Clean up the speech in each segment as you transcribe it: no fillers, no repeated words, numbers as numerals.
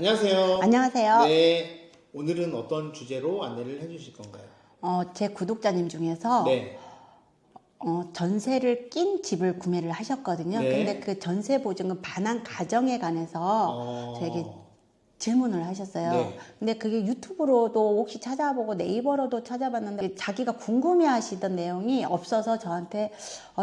안녕하세요. 안녕하세요. 네, 오늘은 어떤 주제로 안내를 해주실 건가요? 제 구독자님 중에서 네, 전세를 낀 집을 구매를 하셨거든요. 네. 근데 그 전세 보증금 반환 가정에 관해서 저에게 질문을 하셨어요. 네. 근데 그게 유튜브로도 혹시 찾아보고 네이버로도 찾아봤는데 자기가 궁금해 하시던 내용이 없어서 저한테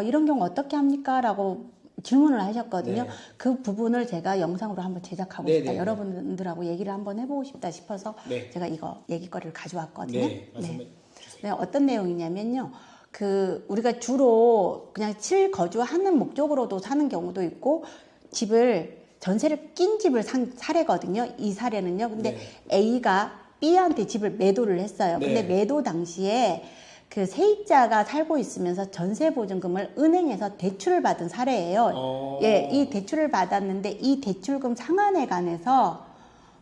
이런 경우 어떻게 합니까? 라고 질문을 하셨거든요. 네. 그 부분을 제가 영상으로 한번 제작하고 네, 싶다. 네, 네. 여러분들하고 얘기를 한번 해보고 싶다 싶어서 네. 제가 이거 얘기거리를 가져왔거든요. 네, 말씀해 주세요. 네, 어떤 내용이냐면요. 우리가 주로 그냥 실거주하는 목적으로도 사는 경우도 있고 집을 전세를 낀 집을 산 사례거든요. 이 사례는요. 근데 네. A가 B한테 집을 매도를 했어요. 근데 네. 매도 당시에 그 세입자가 살고 있으면서 전세 보증금을 은행에서 대출을 받은 사례예요. 예, 이 대출을 받았는데 이 대출금 상환에 관해서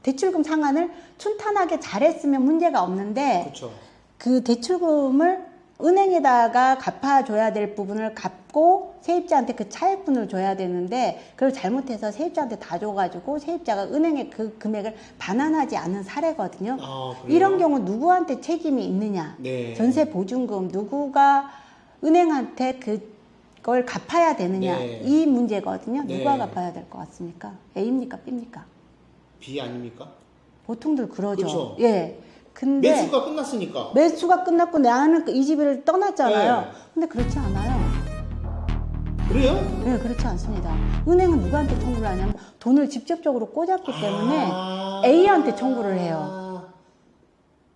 대출금 상환을 순탄하게 잘했으면 문제가 없는데 그렇죠. 그 대출금을 은행에다가 갚아줘야 될 부분을 갚고 세입자한테 그 차액분을 줘야 되는데 그걸 잘못해서 세입자한테 다 줘가지고 세입자가 은행에 그 금액을 반환하지 않은 사례거든요. 그래요? 이런 경우 누구한테 책임이 있느냐? 네. 전세 보증금 누구가 은행한테 그걸 갚아야 되느냐? 네. 이 문제거든요. 네. 누가 갚아야 될 것 같습니까? A입니까? B입니까? B 아닙니까? 보통들 그러죠. 그쵸. 예. 근데 매수가 끝났으니까. 매수가 끝났고 나는 이 집을 떠났잖아요. 네. 근데 그렇지 않아요. 그래요? 네, 그렇지 않습니다. 은행은 누구한테 청구를 하냐면 돈을 직접적으로 꽂았기 때문에 A한테 청구를 해요.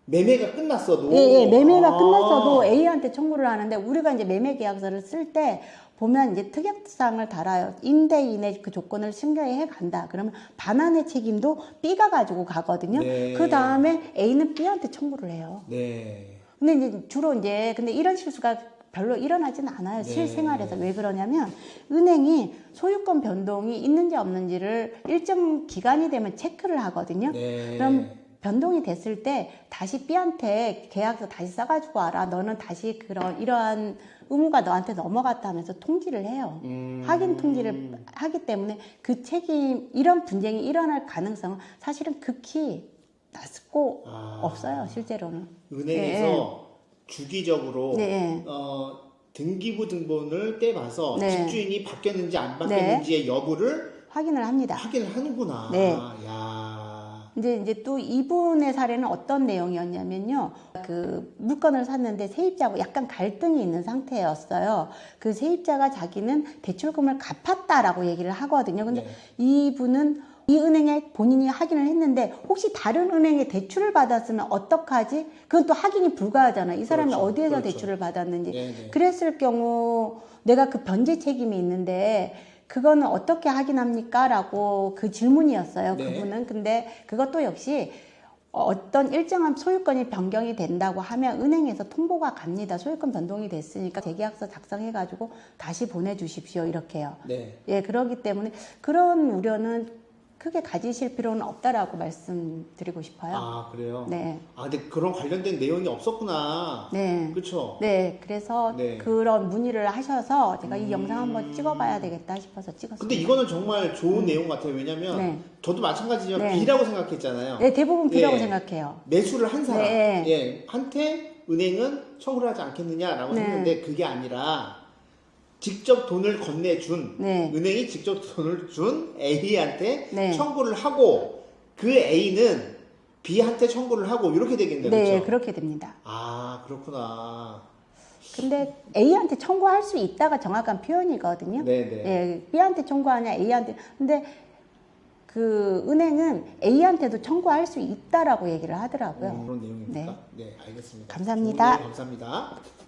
매매가 끝났어도. 예, 매매가 끝났어도 A한테 청구를 하는데 우리가 이제 매매 계약서를 쓸 때 보면 이제 특약사항을 달아요. 임대인의 그 조건을 승계해 간다. 그러면 반환의 책임도 B가 가지고 가거든요. 네. 그 다음에 A는 B한테 청구를 해요. 네. 근데 이제 주로 근데 이런 실수가 별로 일어나지는 않아요. 네. 실생활에서. 왜 그러냐면 은행이 소유권 변동이 있는지 없는지를 일정 기간이 되면 체크를 하거든요. 네. 그럼 변동이 됐을 때 다시 B한테 계약서 다시 써가지고 와라. 너는 다시 이러한 의무가 너한테 넘어갔다 하면서 통지를 해요. 확인 통지를 하기 때문에 그 이런 분쟁이 일어날 가능성은 사실은 극히 낮고 없어요. 실제로는. 은행에서 주기적으로 네. 등기부 등본을 떼봐서 네. 집주인이 바뀌었는지 안 바뀌었는지의 여부를 확인을 합니다. 확인을 하는구나. 네. 야. 이제 또 이분의 사례는 어떤 내용이었냐면요. 그 물건을 샀는데 세입자하고 약간 갈등이 있는 상태였어요. 그 세입자가 자기는 대출금을 갚았다라고 얘기를 하거든요. 근데 네. 이분은 이 은행에 본인이 확인을 했는데 혹시 다른 은행에 대출을 받았으면 어떡하지? 그건 또 확인이 불가하잖아요. 이 사람이 그렇죠. 어디에서 그렇죠. 대출을 받았는지. 네네. 그랬을 경우 내가 그 변제 책임이 있는데 그거는 어떻게 확인합니까? 라고 그 질문이었어요. 네. 그분은. 근데 그것도 역시 어떤 일정한 소유권이 변경이 된다고 하면 은행에서 통보가 갑니다. 소유권 변동이 됐으니까 재계약서 작성해가지고 다시 보내주십시오. 이렇게요. 네. 예, 그러기 때문에 그런 우려는 크게 가지실 필요는 없다라고 말씀드리고 싶어요. 그래요? 네. 근데 그런 관련된 내용이 없었구나. 네. 그렇죠. 네, 그래서 네. 그런 문의를 하셔서 제가 이 영상 한번 찍어봐야 되겠다 싶어서 찍었습니다. 근데 이거는 정말 좋은 내용 같아요. 왜냐면 네. 저도 마찬가지지만 네. B라고 생각했잖아요. 네, 대부분 B라고 예. 생각해요. 매수를 한 사람, 네. 예, 한테 은행은 청구를 하지 않겠느냐라고 네. 했는데 그게 아니라 직접 돈을 건네준 네. 은행이 직접 돈을 준 A한테 네. 청구를 하고 그 A는 B한테 청구를 하고 이렇게 되겠네요. 네, 그렇죠? 그렇게 됩니다. 그렇구나. 근데 A한테 청구할 수 있다가 정확한 표현이거든요. 네네. 예, B한테 청구하냐, A한테. 근데 그 은행은 A한테도 청구할 수 있다라고 얘기를 하더라고요. 그런 내용입니까? 네. 네, 알겠습니다. 감사합니다. 좋은 내용 감사합니다.